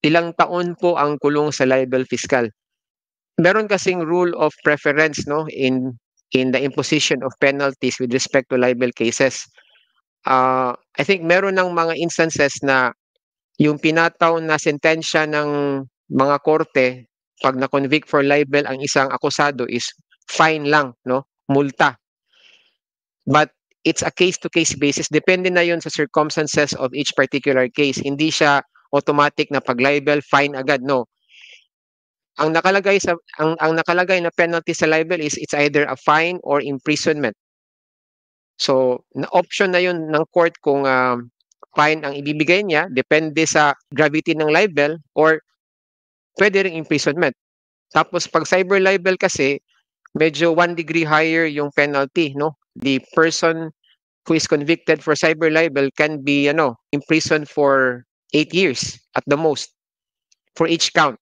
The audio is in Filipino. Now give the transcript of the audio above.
ilang taon po ang kulong sa libel fiscal. Meron kasing rule of preference, no, in the imposition of penalties with respect to libel cases. I think meron ng mga instances na yung pinataw na sentensya ng mga korte 'pag na-convict for libel ang isang akusado is fine lang, 'no, multa. But it's a case-to-case basis, depende na yun sa circumstances of each particular case. Hindi siya automatic na 'pag libel, fine agad, no. Ang nakalagay na penalty sa libel is it's either a fine or imprisonment. So, na option na yun ng court kung, fine ang ibibigay niya depende sa gravity ng libel or puwede ring imprisonment. Tapos 'pag cyber libel kasi, medyo 1 degree higher yung penalty, 'no. The person who is convicted for cyber libel can be imprisoned for 8 years at the most for each count.